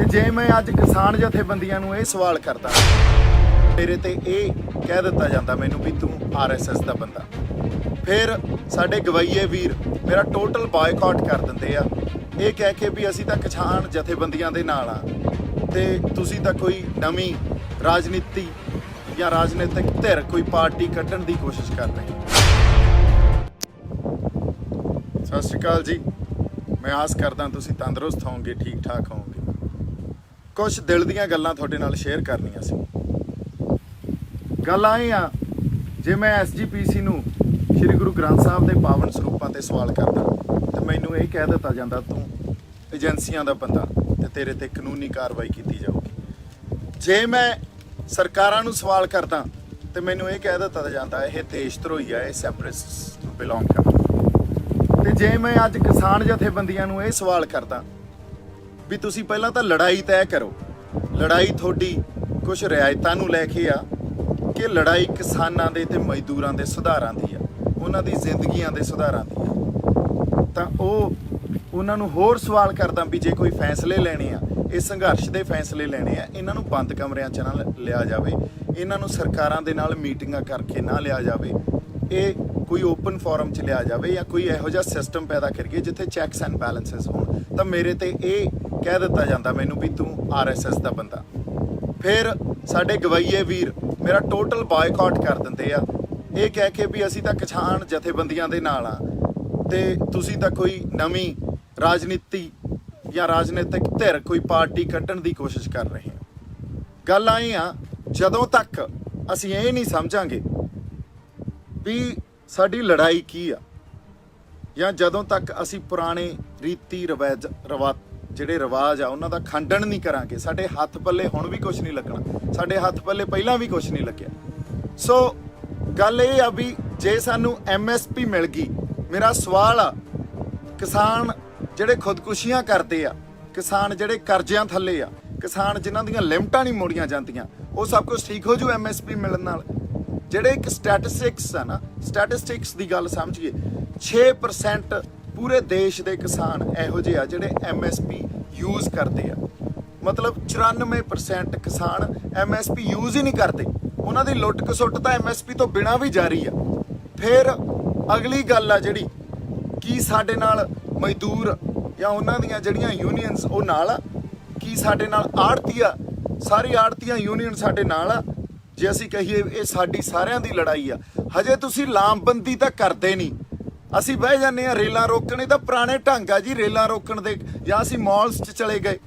ਤੇ ਜੇ ਮੈਂ ਅੱਜ ਕਿਸਾਨ ਜਥੇਬੰਦੀਆਂ ਨੂੰ ਇਹ ਸਵਾਲ ਕਰਦਾ, ਮੇਰੇ ਤੇ ਇਹ ਕਹਿ ਦਿੱਤਾ ਜਾਂਦਾ ਮੈਨੂੰ ਵੀ ਤੂੰ ਆਰਐਸਐਸ ਦਾ ਬੰਦਾ, ਫਿਰ ਸਾਡੇ ਗਵਈਏ ਵੀਰ ਮੇਰਾ ਟੋਟਲ ਬਾਇਕਾਟ ਕਰ ਦਿੰਦੇ ਆ ਇਹ ਕਹਿ ਕੇ ਵੀ ਅਸੀਂ ਤਾਂ ਕਿਸਾਨ ਜਥੇਬੰਦੀਆਂ ਦੇ ਨਾਲ ਆ ਤੇ ਤੁਸੀਂ ਤਾਂ ਕੋਈ ਨਵੀਂ ਰਾਜਨੀਤੀ ਜਾਂ ਰਾਜਨੀਤਿਕ ਧਿਰ ਕੋਈ ਪਾਰਟੀ ਕੱਢਣ ਦੀ ਕੋਸ਼ਿਸ਼ ਕਰ ਰਹੇ ਹੋ। ਸਤਿ ਸ਼੍ਰੀ ਅਕਾਲ ਜੀ, ਮੈਂ ਆਸ ਕਰਦਾ ਤੁਸੀਂ ਤੰਦਰੁਸਤ ਹੋਵੋਗੇ, ਠੀਕ ਠਾਕ ਹੋਵੋਗੇ। ਕੁਝ ਦਿਲ ਦੀਆਂ ਗੱਲਾਂ ਤੁਹਾਡੇ ਨਾਲ ਸ਼ੇਅਰ ਕਰਨੀਆਂ ਸੀ। ਗੱਲ ਆਏ ਆ, ਜੇ ਮੈਂ ਐਸਜੀਪੀਸੀ ਨੂੰ ਸ਼੍ਰੀ ਗੁਰੂ ਗ੍ਰੰਥ ਸਾਹਿਬ ਦੇ ਪਾਵਨ ਸਰੂਪਾਂ ਤੇ ਸਵਾਲ ਕਰਦਾ ਤੇ ਮੈਨੂੰ ਇਹ ਕਹਿ ਦਿੱਤਾ ਜਾਂਦਾ ਤੂੰ ਏਜੰਸੀਆਂ ਦਾ ਬੰਦਾ ਤੇ ਤੇਰੇ ਤੇ ਕਾਨੂੰਨੀ ਕਾਰਵਾਈ ਕੀਤੀ ਜਾਊਗੀ। ਜੇ ਮੈਂ ਸਰਕਾਰਾਂ ਨੂੰ ਸਵਾਲ ਕਰਦਾ ਤੇ ਮੈਨੂੰ ਇਹ ਕਹਿ ਦਿੱਤਾ ਜਾਂਦਾ ਇਹ ਦੇਸ਼ ਧਰੋਹੀ ਆ, ਇਹ ਸੈਪਰੇਟਿਸਟ ਨੂੰ ਬਿਲੋਂਗ ਕਰਦਾ। ਤੇ ਜੇ ਮੈਂ ਅੱਜ ਕਿਸਾਨ ਜਥੇਬੰਦੀਆਂ ਨੂੰ ਇਹ ਸਵਾਲ ਕਰਦਾ ਵੀ ਤੁਸੀਂ ਪਹਿਲਾਂ ਤਾਂ ਲੜਾਈ ਤੈਅ ਕਰੋ, ਲੜਾਈ ਤੁਹਾਡੀ ਕੁਝ ਰਿਆਇਤਾਂ ਨੂੰ ਲੈ ਕੇ ਆ ਕਿ ਲੜਾਈ ਕਿਸਾਨਾਂ ਦੇ ਤੇ ਮਜ਼ਦੂਰਾਂ ਦੇ ਸੁਧਾਰਾਂ ਦੀ ਆ, ਉਹਨਾਂ ਦੀ ਜ਼ਿੰਦਗੀਆਂ ਦੇ ਸੁਧਾਰਾਂ ਦੀ ਆ, ਤਾਂ ਉਹਨਾਂ ਨੂੰ ਹੋਰ ਸਵਾਲ ਕਰਦਾ ਵੀ ਜੇ ਕੋਈ ਫੈਸਲੇ ਲੈਣੇ ਆ, ਇਹ ਸੰਘਰਸ਼ ਦੇ ਫੈਸਲੇ ਲੈਣੇ ਆ, ਇਹਨਾਂ ਨੂੰ ਬੰਦ ਕਮਰਿਆਂ 'ਚ ਨਾ ਲਿਆ ਜਾਵੇ, ਇਹਨਾਂ ਨੂੰ ਸਰਕਾਰਾਂ ਦੇ ਨਾਲ ਮੀਟਿੰਗਾਂ ਕਰਕੇ ਨਾ ਲਿਆ ਜਾਵੇ, ਇਹ ਕੋਈ ਓਪਨ ਫੋਰਮ 'ਚ ਲਿਆ ਜਾਵੇ ਜਾਂ ਕੋਈ ਇਹੋ ਜਿਹਾ ਸਿਸਟਮ ਪੈਦਾ ਕਰੀਏ ਜਿੱਥੇ ਚੈੱਕਸ ਐਂਡ ਬੈਲੈਂਸਸ ਹੋਣ। ਤਾਂ ਮੇਰੇ ਤੇ ਇਹ ਕਹਿ ਦਿੱਤਾ ਜਾਂਦਾ ਮੈਨੂੰ ਵੀ ਤੂੰ ਆਰਐਸਐਸ ਦਾ ਬੰਦਾ, ਫਿਰ ਸਾਡੇ ਗਵਈਏ ਵੀਰ ਮੇਰਾ ਟੋਟਲ ਬਾਇਕਾਟ ਕਰ ਦਿੰਦੇ ਆ ਇਹ ਕਹਿ ਕੇ ਵੀ ਅਸੀਂ ਤਾਂ ਕਿਸਾਨ ਜਥੇਬੰਦੀਆਂ ਦੇ ਨਾਲ ਆ ਤੇ ਤੁਸੀਂ ਤਾਂ ਕੋਈ ਨਵੀਂ ਰਾਜਨੀਤੀ ਜਾਂ ਰਾਜਨੀਤਿਕ ਧਿਰ ਕੋਈ ਪਾਰਟੀ ਕੱਢਣ ਦੀ ਕੋਸ਼ਿਸ਼ ਕਰ ਰਹੇ ਹੋ। ਗੱਲ ਆਏ ਆ, ਜਦੋਂ ਤੱਕ ਅਸੀਂ ਇਹ ਨਹੀਂ ਸਮਝਾਂਗੇ ਵੀ ਸਾਡੀ ਲੜਾਈ ਕੀ ਆ, ਜਾਂ ਜਦੋਂ ਤੱਕ ਅਸੀਂ ਪੁਰਾਣੇ ਰੀਤੀ ਰਿਵਾਜ ਜਿਹੜੇ ਰਿਵਾਜ ਆ ਉਹਨਾਂ ਦਾ ਖੰਡਨ ਨਹੀਂ ਕਰਾਂਗੇ, ਸਾਡੇ ਹੱਥ ਪੱਲੇ ਹੁਣ ਵੀ ਕੁਝ ਨਹੀਂ ਲੱਗਣਾ, ਸਾਡੇ ਹੱਥ ਪੱਲੇ ਪਹਿਲਾਂ ਵੀ ਕੁਝ ਨਹੀਂ ਲੱਗਿਆ। ਸੋ ਗੱਲ ਇਹ ਆ ਵੀ ਜੇ ਸਾਨੂੰ ਐਮਐਸਪੀ ਮਿਲ ਗਈ, ਮੇਰਾ ਸਵਾਲ ਆ ਕਿਸਾਨ ਜਿਹੜੇ ਖੁਦਕੁਸ਼ੀਆਂ ਕਰਦੇ ਆ, ਕਿਸਾਨ ਜਿਹੜੇ ਕਰਜ਼ਿਆਂ ਥੱਲੇ ਆ, ਕਿਸਾਨ ਜਿਨ੍ਹਾਂ ਦੀਆਂ ਲਿਮਟਾਂ ਨਹੀਂ ਮੋੜੀਆਂ ਜਾਂਦੀਆਂ, ਉਹ ਸਭ ਕੁਝ ਠੀਕ ਹੋ ਜੂ ਐਮਐਸਪੀ ਮਿਲਣ ਨਾਲ। ਜਿਹੜੇ ਇੱਕ ਸਟੈਟਿਸਟਿਕਸ ਆ ਨਾ, ਸਟੈਟਿਸਟਿਕਸ ਦੀ ਗੱਲ ਸਮਝੀਏ, 6% ਪੂਰੇ ਦੇਸ਼ ਦੇ ਕਿਸਾਨ ਇਹੋ ਜਿਹੇ ਆ ਜਿਹੜੇ ਐਮਐਸਪੀ ਯੂਜ਼ ਕਰਦੇ ਆ, ਮਤਲਬ 94% ਕਿਸਾਨ ਐਮਐਸਪੀ ਯੂਜ਼ ਹੀ ਨਹੀਂ ਕਰਦੇ, ਉਹਨਾਂ ਦੀ ਲੁੱਟ ਖਸੁੱਟ ਤਾਂ ਐਮਐਸਪੀ ਤੋਂ ਬਿਨਾਂ ਵੀ ਜਾਰੀ ਆ। ਫਿਰ ਅਗਲੀ ਗੱਲ ਆ ਜਿਹੜੀ ਕੀ ਸਾਡੇ ਨਾਲ ਮਜ਼ਦੂਰ ਜਾਂ ਉਹਨਾਂ ਦੀਆਂ ਜਿਹੜੀਆਂ ਯੂਨੀਅਨਸ ਉਹ ਨਾਲ ਆ, ਕੀ ਸਾਡੇ ਨਾਲ ਆੜ੍ਹਤੀਆ, ਸਾਰੀ ਆੜ੍ਹਤੀਆਂ ਯੂਨੀਅਨ ਸਾਡੇ ਨਾਲ ਆ। ਜੇ ਅਸੀਂ ਕਹੀਏ ਇਹ ਸਾਡੀ ਸਾਰਿਆਂ ਦੀ ਲੜਾਈ ਆ, ਹਜੇ ਤੁਸੀਂ ਲਾਮਬੰਦੀ ਤਾਂ ਕਰਦੇ ਨਹੀਂ, ਅਸੀਂ ਬਹਿ ਜਾਂਦੇ ਆ ਰੇਲਾਂ ਰੋਕਣ, ਇਹ ਤਾਂ ਪੁਰਾਣੇ ਢੰਗ ਆ ਜੀ ਰੇਲਾਂ ਰੋਕਣ ਦੇ, ਜਾਂ ਅਸੀਂ ਮਾਲਸ 'ਚ ਚਲੇ ਗਏ,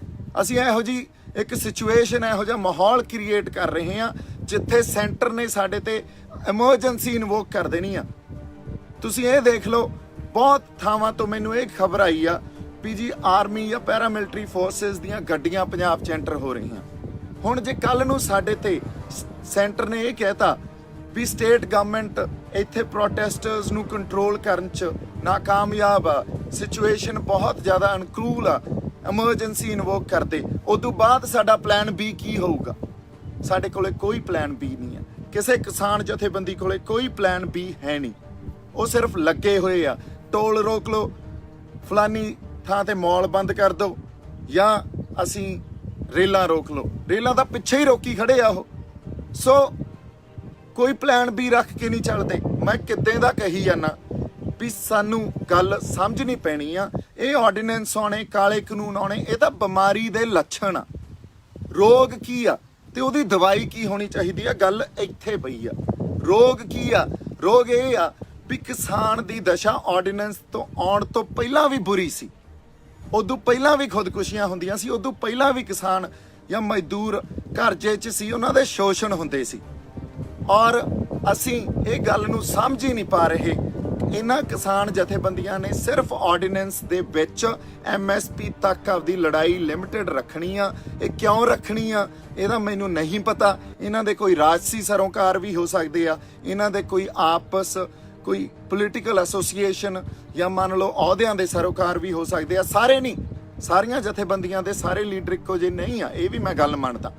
ਅਸੀਂ ਇਹੋ ਜੀ ਇੱਕ ਸਿਚੁਏਸ਼ਨ, ਇਹੋ ਜਿਹਾ ਮਾਹੌਲ ਕ੍ਰੀਏਟ ਕਰ ਰਹੇ ਆ ਜਿੱਥੇ ਸੈਂਟਰ ਨੇ ਸਾਡੇ ਤੇ ਐਮਰਜੈਂਸੀ ਇਨਵੋਕ ਕਰ ਦੇਣੀ ਆ। ਤੁਸੀਂ ਇਹ ਦੇਖ ਲਓ, ਬਹੁਤ ਥਾਵਾਂ ਤੋਂ ਮੈਨੂੰ ਇਹ ਖਬਰ ਆਈ ਆ ਵੀ ਜੀ ਆਰਮੀ ਜਾਂ ਪੈਰਾਮਿਲਟਰੀ ਫੋਰਸਿਸ ਦੀਆਂ ਗੱਡੀਆਂ ਪੰਜਾਬ 'ਚ ਐਂਟਰ ਹੋ ਰਹੀਆਂ। ਹੁਣ ਜੇ ਕੱਲ ਨੂੰ ਸਾਡੇ ਤੇ ਸੈਂਟਰ ਨੇ ਇਹ ਕਹਿਤਾ ਵੀ ਸਟੇਟ ਗਵਰਨਮੈਂਟ ਇੱਥੇ ਪ੍ਰੋਟੈਸਟਰਸ ਨੂੰ ਕੰਟਰੋਲ ਕਰਨ 'ਚ ਨਾਕਾਮਯਾਬ ਆ, ਸਿਚੁਏਸ਼ਨ ਬਹੁਤ ਜ਼ਿਆਦਾ ਅਨਕੂਲ ਆ, ਐਮਰਜੈਂਸੀ ਇਨਵੋਕ ਕਰਦੇ, ਉਦੋਂ ਬਾਅਦ ਸਾਡਾ ਪਲਾਨ ਬੀ ਕੀ ਹੋਊਗਾ? ਸਾਡੇ ਕੋਲੇ ਕੋਈ ਪਲਾਨ ਬੀ ਨਹੀਂ ਹੈ, ਕਿਸੇ ਕਿਸਾਨ ਜਥੇਬੰਦੀ ਕੋਲੇ ਕੋਈ ਪਲਾਨ ਬੀ ਹੈ ਨਹੀਂ, ਉਹ ਸਿਰਫ ਲੱਗੇ ਹੋਏ ਆ ਟੋਲ ਰੋਕ ਲਓ, ਫਲਾਨੀ ਥਾਂ ਤੇ ਮੌਲ ਬੰਦ ਕਰ ਦਿਓ, ਜਾਂ ਅਸੀਂ ਰੇਲਾਂ ਰੋਕ ਲਓ, ਰੇਲਾਂ ਦਾ ਪਿੱਛੇ ਹੀ ਰੋਕੀ ਖੜੇ ਆ ਉਹ। ਸੋ ਕੋਈ ਪਲਾਨ ਵੀ ਰੱਖ ਕੇ ਨਹੀਂ ਚੱਲਦੇ। ਮੈਂ ਕਿੱਦਾਂ ਦਾ ਕਹੀ ਜਾਂਦਾ ਵੀ ਸਾਨੂੰ ਗੱਲ ਸਮਝਣੀ ਪੈਣੀ ਆ, ਇਹ ਆਰਡੀਨੈਂਸ ਆਉਣੇ, ਕਾਲੇ ਕਾਨੂੰਨ ਆਉਣੇ, ਇਹ ਤਾਂ ਬਿਮਾਰੀ ਦੇ ਲੱਛਣ ਆ। ਰੋਗ ਕੀ ਆ ਤੇ ਉਹਦੀ ਦਵਾਈ ਕੀ ਹੋਣੀ ਚਾਹੀਦੀ ਆ, ਗੱਲ ਇੱਥੇ ਪਈ ਆ। ਰੋਗ ਕੀ ਆ? ਰੋਗ ਇਹ ਆ ਵੀ ਕਿਸਾਨ ਦੀ ਦਸ਼ਾ ਆਰਡੀਨੈਂਸ ਤੋਂ ਆਉਣ ਤੋਂ ਪਹਿਲਾਂ ਵੀ ਬੁਰੀ ਸੀ, ਉਦੋਂ ਪਹਿਲਾਂ ਵੀ ਖੁਦਕੁਸ਼ੀਆਂ ਹੁੰਦੀਆਂ ਸੀ, ਉਦੋਂ ਪਹਿਲਾਂ ਵੀ ਕਿਸਾਨ ਜਾਂ ਮਜ਼ਦੂਰ ਕਰਜ਼ੇ 'ਚ ਸੀ, ਉਹਨਾਂ ਦੇ ਸ਼ੋਸ਼ਣ ਹੁੰਦੇ ਸੀ, ਔਰ ਅਸੀਂ ਇਹ ਗੱਲ ਨੂੰ ਸਮਝ ਹੀ ਨਹੀਂ ਪਾ ਰਹੇ। ਇਹਨਾਂ ਕਿਸਾਨ ਜਥੇਬੰਦੀਆਂ ਨੇ ਸਿਰਫ ਆਰਡੀਨੈਂਸ ਦੇ ਵਿੱਚ ਐਮਐਸਪੀ ਤੱਕ ਆਪਦੀ ਲੜਾਈ ਲਿਮਟਿਡ ਰੱਖਣੀ ਆ। ਇਹ ਕਿਉਂ ਰੱਖਣੀ ਆ ਇਹਦਾ ਮੈਨੂੰ ਨਹੀਂ ਪਤਾ। ਇਹਨਾਂ ਦੇ ਕੋਈ ਰਾਜਸੀ ਸਰੋਕਾਰ ਵੀ ਹੋ ਸਕਦੇ ਆ, ਇਹਨਾਂ ਦੇ ਕੋਈ ਆਪਸ ਕੋਈ ਪੋਲੀਟੀਕਲ ਐਸੋਸੀਏਸ਼ਨ ਜਾਂ ਮੰਨ ਲਓ ਅਹੁਦਿਆਂ ਦੇ ਸਰੋਕਾਰ ਵੀ ਹੋ ਸਕਦੇ ਆ। ਸਾਰੇ ਨਹੀਂ, ਸਾਰੀਆਂ ਜਥੇਬੰਦੀਆਂ ਦੇ ਸਾਰੇ ਲੀਡਰ ਇੱਕੋ ਜਿਹੇ ਨਹੀਂ ਆ, ਇਹ ਵੀ ਮੈਂ ਗੱਲ ਮੰਨਦਾ।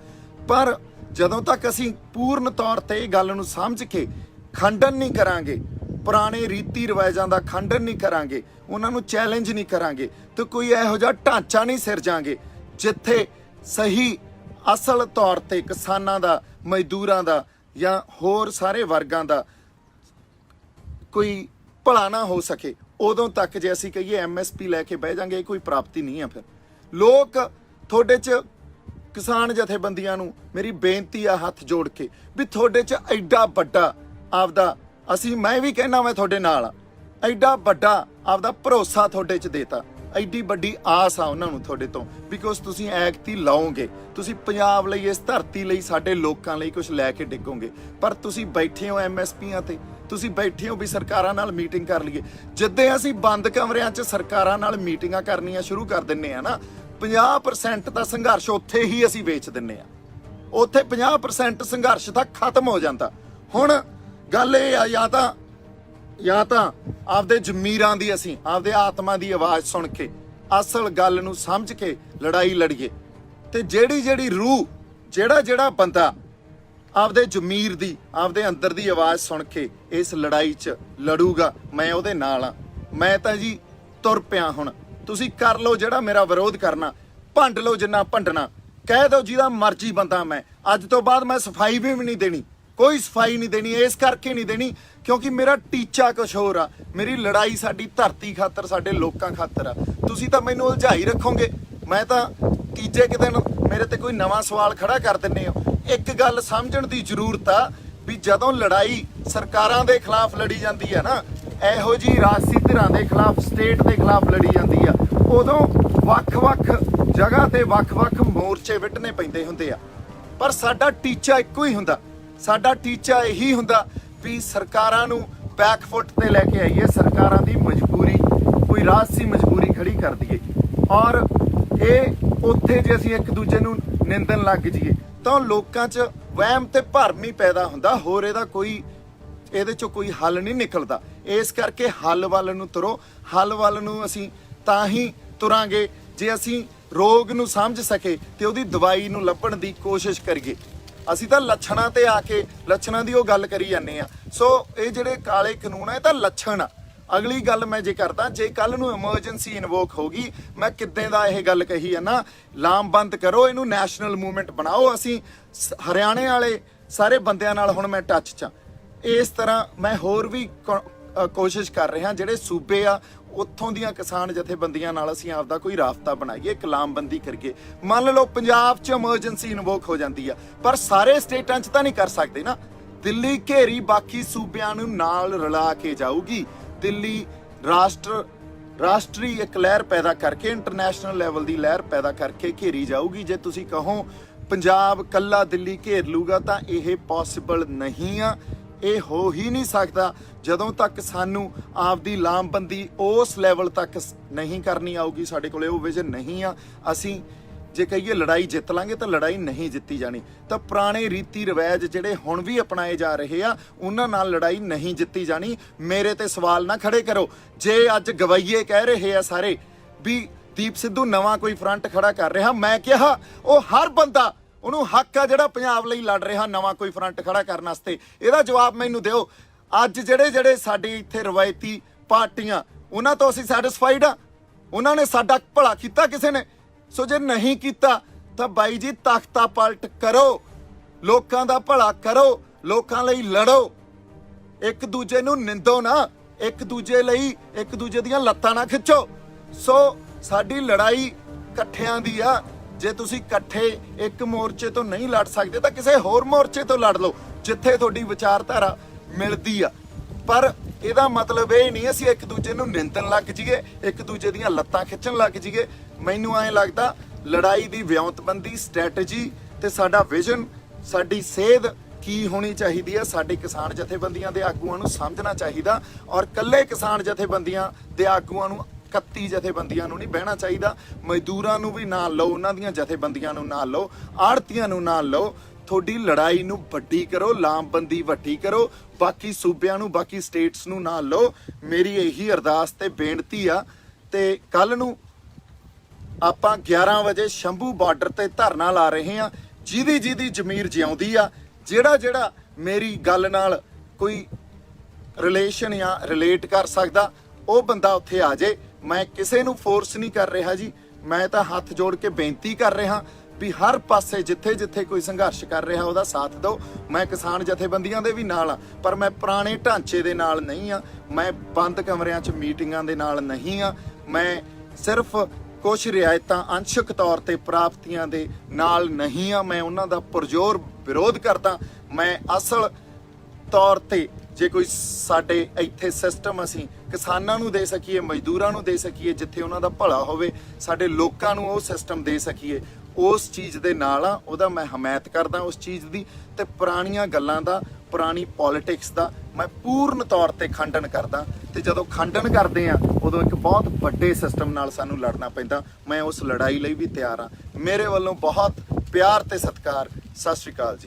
ਪਰ ਜਦੋਂ ਤੱਕ ਅਸੀਂ ਪੂਰਨ ਤੌਰ ਤੇ ਇਹ ਗੱਲ ਨੂੰ ਸਮਝ ਕੇ ਖੰਡਨ ਨਹੀਂ ਕਰਾਂਗੇ, ਪੁਰਾਣੇ ਰੀਤੀ ਰਿਵਾਜਾਂ ਦਾ ਖੰਡਨ ਨਹੀਂ ਕਰਾਂਗੇ, ਉਹਨਾਂ ਨੂੰ ਚੈਲੰਜ ਨਹੀਂ ਕਰਾਂਗੇ, ਤੇ ਕੋਈ ਇਹੋ ਜਿਹਾ ਢਾਂਚਾ ਨਹੀਂ ਸਿਰਜਾਂਗੇ ਜਿੱਥੇ ਸਹੀ ਅਸਲ ਤੌਰ ਤੇ ਕਿਸਾਨਾਂ ਦਾ, ਮਜ਼ਦੂਰਾਂ ਦਾ ਜਾਂ ਹੋਰ ਸਾਰੇ ਵਰਗਾਂ ਦਾ ਕੋਈ ਭਲਾ ਨਾ ਹੋ ਸਕੇ, ਉਦੋਂ ਤੱਕ ਜੇ ਅਸੀਂ ਕਹੀਏ MSP ਲੈ ਕੇ ਬਹਿ ਜਾਂਗੇ, ਇਹ ਕੋਈ ਪ੍ਰਾਪਤੀ ਨਹੀਂ ਆ। ਫਿਰ ਲੋਕ ਤੁਹਾਡੇ 'ਚ, ਕਿਸਾਨ ਜਥੇਬੰਦੀਆਂ ਨੂੰ ਮੇਰੀ ਬੇਨਤੀ ਆ ਹੱਥ ਜੋੜ ਕੇ, ਵੀ ਤੁਹਾਡੇ 'ਚ ਐਡਾ ਵੱਡਾ ਆਪਦਾ, ਮੈਂ ਵੀ ਕਹਿਣਾ ਮੈਂ ਤੁਹਾਡੇ ਨਾਲ ਆ, ਐਡਾ ਵੱਡਾ ਆਪਦਾ ਭਰੋਸਾ ਤੁਹਾਡੇ 'ਚ ਦੇਤਾ, ਐਡੀ ਵੱਡੀ ਆਸ ਆ ਉਹਨਾਂ ਨੂੰ ਤੁਹਾਡੇ ਤੋਂ, ਬਿਕੋਜ਼ ਤੁਸੀਂ ਐਕਤੀ ਲਾਓਗੇ, ਤੁਸੀਂ ਪੰਜਾਬ ਲਈ, ਇਸ ਧਰਤੀ ਲਈ, ਸਾਡੇ ਲੋਕਾਂ ਲਈ ਕੁਝ ਲੈ ਕੇ ਡਿੱਗੋਗੇ। ਪਰ ਤੁਸੀਂ ਬੈਠੇ ਹੋ MSPਆਂ ਤੇ, ਤੁਸੀਂ ਬੈਠੇ ਹੋ ਵੀ ਸਰਕਾਰਾਂ ਨਾਲ ਮੀਟਿੰਗ ਕਰ ਲਈਏ। ਜਿੱਦਾਂ ਅਸੀਂ ਬੰਦ ਕਮਰਿਆਂ 'ਚ ਸਰਕਾਰਾਂ ਨਾਲ ਮੀਟਿੰਗਾਂ ਕਰਨੀਆਂ ਸ਼ੁਰੂ ਕਰ ਦਿੰਨੇ ਆ ਨਾ, 50% ਦਾ ਸੰਘਰਸ਼ ਉੱਥੇ ਹੀ ਅਸੀਂ ਵੇਚ ਦਿੰਨੇ ਆ, ਉੱਥੇ 50% ਸੰਘਰਸ਼ ਤਾਂ ਖਤਮ ਹੋ ਜਾਂਦਾ। ਹੁਣ ਗੱਲ ਇਹ ਆ, ਜਾਂ ਤਾਂ ਆਪਦੇ ਜ਼ਮੀਰਾਂ ਦੀ, ਅਸੀਂ ਆਪਦੇ ਆਤਮਾ ਦੀ ਆਵਾਜ਼ ਸੁਣ ਕੇ ਅਸਲ ਗੱਲ ਨੂੰ ਸਮਝ ਕੇ ਲੜਾਈ ਲੜੀਏ, ਤੇ ਜਿਹੜੀ ਰੂਹ, ਜਿਹੜਾ ਬੰਦਾ ਆਪਦੇ ਜ਼ਮੀਰ ਦੀ, ਆਪਦੇ ਅੰਦਰ ਦੀ ਆਵਾਜ਼ ਸੁਣ ਕੇ ਇਸ ਲੜਾਈ 'ਚ ਲੜੂਗਾ, ਮੈਂ ਉਹਦੇ ਨਾਲ ਆ। ਮੈਂ ਤਾਂ ਜੀ ਤੁਰ ਪਿਆ। ਹੁਣ ਤੁਸੀਂ ਕਰ ਲਓ ਜਿਹੜਾ ਮੇਰਾ ਵਿਰੋਧ ਕਰਨਾ, ਭੰਡ ਲਓ ਜਿੰਨਾ ਭੰਡਣਾ, ਕਹਿ ਦਿਓ ਜਿਹਦਾ ਮਰਜ਼ੀ ਬੰਦਾ ਮੈਂ। ਅੱਜ ਤੋਂ ਬਾਅਦ ਮੈਂ ਸਫਾਈ ਵੀ ਨਹੀਂ ਦੇਣੀ, ਕੋਈ ਸਫਾਈ ਨਹੀਂ ਦੇਣੀ। ਇਸ ਕਰਕੇ ਨਹੀਂ ਦੇਣੀ ਕਿਉਂਕਿ ਮੇਰਾ ਟੀਚਾ ਕੁਛ ਹੋਰ ਆ, ਮੇਰੀ ਲੜਾਈ ਸਾਡੀ ਧਰਤੀ ਖਾਤਰ, ਸਾਡੇ ਲੋਕਾਂ ਖਾਤਰ ਆ। ਤੁਸੀਂ ਤਾਂ ਮੈਨੂੰ ਉਲਝਾਈ ਰੱਖੋਗੇ, ਮੈਂ ਤਾਂ ਤੀਜੇ ਕੁ ਦਿਨ ਮੇਰੇ ਤੇ ਕੋਈ ਨਵਾਂ ਸਵਾਲ ਖੜਾ ਕਰ ਦਿੰਦੇ ਹੋ। ਇੱਕ ਗੱਲ ਸਮਝਣ ਦੀ ਜ਼ਰੂਰਤ ਆ ਵੀ ਜਦੋਂ ਲੜਾਈ ਸਰਕਾਰਾਂ ਦੇ ਖਿਲਾਫ ਲੜੀ ਜਾਂਦੀ ਆ ਨਾ, ਇਹੋ ਜੀ ਰਾਜਸੀ ਧਿਰਾਂ ਦੇ ਖਿਲਾਫ, ਸਟੇਟ ਦੇ ਖਿਲਾਫ ਲੜੀ ਜਾਂਦੀ ਆ, ਉਦੋਂ ਵੱਖ-ਵੱਖ ਜਗ੍ਹਾ ਤੇ ਵੱਖ-ਵੱਖ ਮੋਰਚੇ ਵਿੱਢਣੇ ਪੈਂਦੇ ਹੁੰਦੇ ਆ। ਪਰ ਸਾਡਾ ਟੀਚਾ ਇੱਕੋ ਹੀ ਹੁੰਦਾ, ਸਾਡਾ ਟੀਚਾ ਇਹੀ ਹੁੰਦਾ ਵੀ ਸਰਕਾਰਾਂ ਨੂੰ ਬੈਕਫੁੱਟ ਤੇ ਲੈ ਕੇ ਆਈਏ, ਸਰਕਾਰਾਂ ਦੀ ਮਜਬੂਰੀ, ਕੋਈ ਰਾਜਸੀ ਮਜਬੂਰੀ ਖੜੀ ਕਰ ਦਈਏ। ਔਰ ਇਹ ਉੱਥੇ ਜੇ ਅਸੀਂ ਇੱਕ ਦੂਜੇ ਨੂੰ ਨਿੰਦਣ ਲੱਗ ਜਾਈਏ ਤਾਂ ਲੋਕਾਂ 'ਚ ਵਹਿਮ ਤੇ ਭਰਮ ਹੀ ਪੈਦਾ ਹੁੰਦਾ, ਹੋਰ ਇਹਦੇ 'ਚੋਂ ਕੋਈ ਹੱਲ ਨਹੀਂ ਨਿਕਲਦਾ। ਇਸ ਕਰਕੇ ਹੱਲ ਵੱਲ ਨੂੰ ਤੁਰੋ। ਹੱਲ ਵੱਲ ਨੂੰ ਅਸੀਂ ਤਾਂ ਹੀ ਤੁਰਾਂਗੇ ਜੇ ਅਸੀਂ ਰੋਗ ਨੂੰ ਸਮਝ ਸਕੇ ਤੇ ਉਹਦੀ ਦਵਾਈ ਨੂੰ ਲੱਭਣ ਦੀ ਕੋਸ਼ਿਸ਼ ਕਰੀਏ। ਅਸੀਂ ਤਾਂ ਲੱਛਣਾਂ ਤੇ ਆ ਕੇ ਲੱਛਣਾਂ ਦੀ ਉਹ ਗੱਲ ਕਰੀ ਜਾਂਦੇ ਆ। ਸੋ ਇਹ ਜਿਹੜੇ ਕਾਲੇ ਕਾਨੂੰਨ ਆ, ਇਹ ਤਾਂ ਲੱਛਣ ਆ। ਅਗਲੀ ਗੱਲ ਮੈਂ ਜੇ ਕਰਦਾ, ਜੇ ਕੱਲ ਨੂੰ ਐਮਰਜੈਂਸੀ ਇਨਵੋਕ ਹੋ ਗਈ, ਮੈਂ ਕਿੱਦਾਂ ਦਾ ਇਹ ਗੱਲ ਕਹੀ ਆ ਨਾ, ਲਾਮਬੰਦ ਕਰੋ ਇਹਨੂੰ, ਨੈਸ਼ਨਲ ਮੂਵਮੈਂਟ ਬਣਾਓ। ਅਸੀਂ ਹਰਿਆਣੇ ਵਾਲੇ ਸਾਰੇ ਬੰਦਿਆਂ ਨਾਲ ਹੁਣ ਮੈਂ ਟੱਚ 'ਚ। ਇਸ ਤਰ੍ਹਾਂ ਮੈਂ ਹੋਰ ਵੀ ਕੋਸ਼ਿਸ਼ ਕਰ ਰਿਹਾ, ਜਿਹੜੇ ਸੂਬੇ ਆ ਉੱਥੋਂ ਦੀਆਂ ਕਿਸਾਨ ਜਥੇਬੰਦੀਆਂ ਨਾਲ ਅਸੀਂ ਆਪਦਾ ਕੋਈ ਰਾਬਤਾ ਬਣਾਈਏ, ਕਲਾਮਬੰਦੀ ਕਰੀਏ। ਮੰਨ ਲਓ ਪੰਜਾਬ 'ਚ ਐਮਰਜੈਂਸੀ ਇਨਵੋਕ ਹੋ ਜਾਂਦੀ ਆ, ਪਰ ਸਾਰੇ ਸਟੇਟਾਂ 'ਚ ਤਾਂ ਨਹੀਂ ਕਰ ਸਕਦੇ ਨਾ। ਦਿੱਲੀ ਘੇਰੀ ਬਾਕੀ ਸੂਬਿਆਂ ਨੂੰ ਨਾਲ ਰਲਾ ਕੇ ਜਾਊਗੀ। ਦਿੱਲੀ ਰਾਸ਼ਟਰੀ ਇੱਕ ਲਹਿਰ ਪੈਦਾ ਕਰਕੇ, ਇੰਟਰਨੈਸ਼ਨਲ ਲੈਵਲ ਦੀ ਲਹਿਰ ਪੈਦਾ ਕਰਕੇ ਘੇਰੀ ਜਾਊਗੀ। ਜੇ ਤੁਸੀਂ ਕਹੋ ਪੰਜਾਬ ਕੱਲਾ ਦਿੱਲੀ ਘੇਰ ਲੂਗਾ ਤਾਂ ਇਹ ਪੋਸੀਬਲ ਨਹੀਂ ਆ, ਇਹ ਹੋ ਹੀ ਨਹੀਂ ਸਕਦਾ ਜਦੋਂ ਤੱਕ ਸਾਨੂੰ ਆਪਦੀ ਲਾਮਬੰਦੀ ਉਸ ਲੈਵਲ ਤੱਕ ਨਹੀਂ ਕਰਨੀ ਆਊਗੀ। ਸਾਡੇ ਕੋਲੇ ਉਹ ਵਿਜ਼ਨ ਨਹੀਂ ਆ। ਅਸੀਂ ਜੇ ਕਹੀਏ ਲੜਾਈ ਜਿੱਤ ਲਾਂਗੇ ਤਾਂ ਲੜਾਈ ਨਹੀਂ ਜਿੱਤੀ ਜਾਣੀ। ਤਾਂ ਪੁਰਾਣੇ ਰੀਤੀ ਰਿਵਾਜ ਜਿਹੜੇ ਹੁਣ ਵੀ ਅਪਣਾਏ ਜਾ ਰਹੇ ਆ, ਉਹਨਾਂ ਨਾਲ ਲੜਾਈ ਨਹੀਂ ਜਿੱਤੀ ਜਾਣੀ। ਮੇਰੇ ਤੇ ਸਵਾਲ ਨਾ ਖੜੇ ਕਰੋ। ਜੇ ਅੱਜ ਗਵਈਏ ਕਹਿ ਰਹੇ ਆ ਸਾਰੇ ਵੀ ਦੀਪ ਸਿੱਧੂ ਨਵਾਂ ਕੋਈ ਫਰੰਟ ਖੜਾ ਕਰ ਰਿਹਾ, ਮੈਂ ਕਿਹਾ ਉਹ ਹਰ ਬੰਦਾ, ਉਹਨੂੰ ਹੱਕ ਆ ਜਿਹੜਾ ਪੰਜਾਬ ਲਈ ਲੜ ਰਿਹਾ ਨਵਾਂ ਕੋਈ ਫਰੰਟ ਖੜਾ ਕਰਨ ਵਾਸਤੇ। ਇਹਦਾ ਜਵਾਬ ਮੈਨੂੰ ਦਿਓ। ਅੱਜ ਜਿਹੜੇ ਸਾਡੇ ਇੱਥੇ ਰਵਾਇਤੀ ਪਾਰਟੀਆਂ, ਉਹਨਾਂ ਤੋਂ ਅਸੀਂ ਸੈਟੀਸਫਾਈਡ ਆ? ਉਹਨਾਂ ਨੇ ਸਾਡਾ ਭਲਾ ਕੀਤਾ ਕਿਸੇ ਨੇ? ਸੋ ਜੇ ਨਹੀਂ ਕੀਤਾ ਤਾਂ ਬਾਈ ਜੀ ਤਖਤਾ ਪਲਟ ਕਰੋ, ਲੋਕਾਂ ਦਾ ਭਲਾ ਕਰੋ, ਲੋਕਾਂ ਲਈ ਲੜੋ। ਇੱਕ ਦੂਜੇ ਨੂੰ ਨਿੰਦੋ ਨਾ, ਇੱਕ ਦੂਜੇ ਲਈ ਇੱਕ ਦੂਜੇ ਦੀਆਂ ਲੱਤਾਂ ਨਾ ਖਿੱਚੋ। ਸੋ ਸਾਡੀ ਲੜਾਈ ਇਕੱਠਿਆਂ ਦੀ ਆ। ਜੇ ਤੁਸੀਂ ਇਕੱਠੇ ਇੱਕ ਮੋਰਚੇ ਤੋਂ ਨਹੀਂ ਲੜ ਸਕਦੇ ਤਾਂ ਕਿਸੇ ਹੋਰ ਮੋਰਚੇ ਤੋਂ ਲੜ ਲਓ ਜਿੱਥੇ ਤੁਹਾਡੀ ਵਿਚਾਰਧਾਰਾ ਮਿਲਦੀ ਆ। ਪਰ ਇਹਦਾ ਮਤਲਬ ਇਹ ਨਹੀਂ ਅਸੀਂ ਇੱਕ ਦੂਜੇ ਨੂੰ ਨਿੰਦਣ ਲੱਗ ਜਾਈਏ, ਇੱਕ ਦੂਜੇ ਦੀਆਂ ਲੱਤਾਂ ਖਿੱਚਣ ਲੱਗ ਜਾਈਏ। ਮੈਨੂੰ ਐਂ ਲੱਗਦਾ ਲੜਾਈ ਦੀ ਵਿਉਂਤਬੰਦੀ, ਸਟ੍ਰੈਟਜੀ ਤੇ ਸਾਡਾ ਵਿਜ਼ਨ, ਸਾਡੀ ਸੇਧ ਕੀ ਹੋਣੀ ਚਾਹੀਦੀ ਆ, ਸਾਡੇ ਕਿਸਾਨ ਜਥੇਬੰਦੀਆਂ ਦੇ ਆਗੂਆਂ ਨੂੰ ਸਮਝਣਾ ਚਾਹੀਦਾ। ਔਰ ਇਕੱਲੇ ਕਿਸਾਨ ਜਥੇਬੰਦੀਆਂ ਦੇ ਆਗੂਆਂ ਨੂੰ, 31 ਜਥੇਬੰਦੀਆਂ ਨੂੰ ਨਹੀਂ ਬਹਿਣਾ ਚਾਹੀਦਾ। ਮਜ਼ਦੂਰਾਂ ਨੂੰ ਵੀ ਨਾਲ ਲਓ, ਉਹਨਾਂ ਦੀਆਂ ਜਥੇਬੰਦੀਆਂ ਨੂੰ ਨਾਲ ਲਓ, ਆੜ੍ਹਤੀਆਂ ਨੂੰ ਨਾਲ ਲਓ। ਤੁਹਾਡੀ ਲੜਾਈ ਨੂੰ ਵੱਡੀ ਕਰੋ, ਲਾਮਬੰਦੀ ਵੱਡੀ ਕਰੋ, ਬਾਕੀ ਸੂਬਿਆਂ ਨੂੰ, ਬਾਕੀ ਸਟੇਟਸ ਨੂੰ ਨਾਲ ਲਓ। ਮੇਰੀ ਇਹੀ ਅਰਦਾਸ ਤੇ ਬੇਨਤੀ ਆ। ਤੇ ਕੱਲ ਨੂੰ ਆਪਾਂ 11 ਵਜੇ ਸ਼ੰਭੂ ਬਾਰਡਰ ਤੇ ਧਰਨਾ ਲਾ ਰਹੇ ਆ। ਜਿਹਦੀ ਜ਼ਮੀਰ ਜਿਉਂਦੀ ਆ, ਜਿਹੜਾ ਮੇਰੀ ਗੱਲ ਨਾਲ ਕੋਈ ਰਿਲੇਸ਼ਨ ਜਾਂ ਰਿਲੇਟ ਕਰ ਸਕਦਾ, ਉਹ ਬੰਦਾ ਉੱਥੇ ਆ ਜੇ। ਮੈਂ ਕਿਸੇ ਨੂੰ ਫੋਰਸ ਨਹੀਂ ਕਰ ਰਿਹਾ ਜੀ, ਮੈਂ ਤਾਂ ਹੱਥ ਜੋੜ ਕੇ ਬੇਨਤੀ ਕਰ ਰਿਹਾ ਵੀ ਹਰ ਪਾਸੇ ਜਿੱਥੇ ਕੋਈ ਸੰਘਰਸ਼ ਕਰ ਰਿਹਾ ਉਹਦਾ ਸਾਥ ਦਿਓ। ਮੈਂ ਕਿਸਾਨ ਜਥੇਬੰਦੀਆਂ ਦੇ ਵੀ ਨਾਲ ਆ, ਪਰ ਮੈਂ ਪੁਰਾਣੇ ਢਾਂਚੇ ਦੇ ਨਾਲ ਨਹੀਂ ਆ, ਮੈਂ ਬੰਦ ਕਮਰਿਆਂ 'ਚ ਮੀਟਿੰਗਾਂ ਦੇ ਨਾਲ ਨਹੀਂ ਆ। ਮੈਂ ਸਿਰਫ ਕੁਝ ਰਿਆਇਤਾਂ ਅੰਸ਼ਕ ਤੌਰ ਤੇ ਪ੍ਰਾਪਤੀਆਂ ਦੇ ਨਾਲ ਨਹੀਂ ਆ, ਮੈਂ ਉਹਨਾਂ ਦਾ ਪੁਰਜ਼ੋਰ ਵਿਰੋਧ ਕਰਦਾ। ਮੈਂ ਅਸਲ ਤੌਰ ਤੇ ਜੇ ਕੋਈ ਸਾਡੇ ਇੱਥੇ ਸਿਸਟਮ ਅਸੀਂ ਕਿਸਾਨਾਂ ਨੂੰ ਦੇ ਸਕੀਏ, ਮਜ਼ਦੂਰਾਂ ਨੂੰ ਦੇ ਸਕੀਏ, ਜਿੱਥੇ ਉਹਨਾਂ ਦਾ ਭਲਾ ਹੋਵੇ, ਸਾਡੇ ਲੋਕਾਂ ਨੂੰ ਉਹ ਸਿਸਟਮ ਦੇ ਸਕੀਏ, ਉਸ ਚੀਜ਼ ਦੇ ਨਾਲ ਆ, ਉਹਦਾ ਮੈਂ ਹਮਾਇਤ ਕਰਦਾ ਉਸ ਚੀਜ਼ ਦੀ। ਤੇ ਪੁਰਾਣੀਆਂ ਗੱਲਾਂ ਦਾ, ਪੁਰਾਣੀ ਪੋਲਿਟਿਕਸ ਦਾ ਮੈਂ ਪੂਰਨ ਤੌਰ ਤੇ ਖੰਡਨ ਕਰਦਾ। ਤੇ ਜਦੋਂ ਖੰਡਨ ਕਰਦੇ ਆ ਉਦੋਂ ਇੱਕ ਬਹੁਤ ਵੱਡੇ ਸਿਸਟਮ ਨਾਲ ਸਾਨੂੰ ਲੜਨਾ ਪੈਂਦਾ। ਮੈਂ ਉਸ ਲੜਾਈ ਲਈ ਵੀ ਤਿਆਰ ਆ। ਮੇਰੇ ਵੱਲੋਂ ਬਹੁਤ ਪਿਆਰ ਤੇ ਸਤਿਕਾਰ। ਸਤਿ ਸ਼੍ਰੀ ਅਕਾਲ ਜੀ।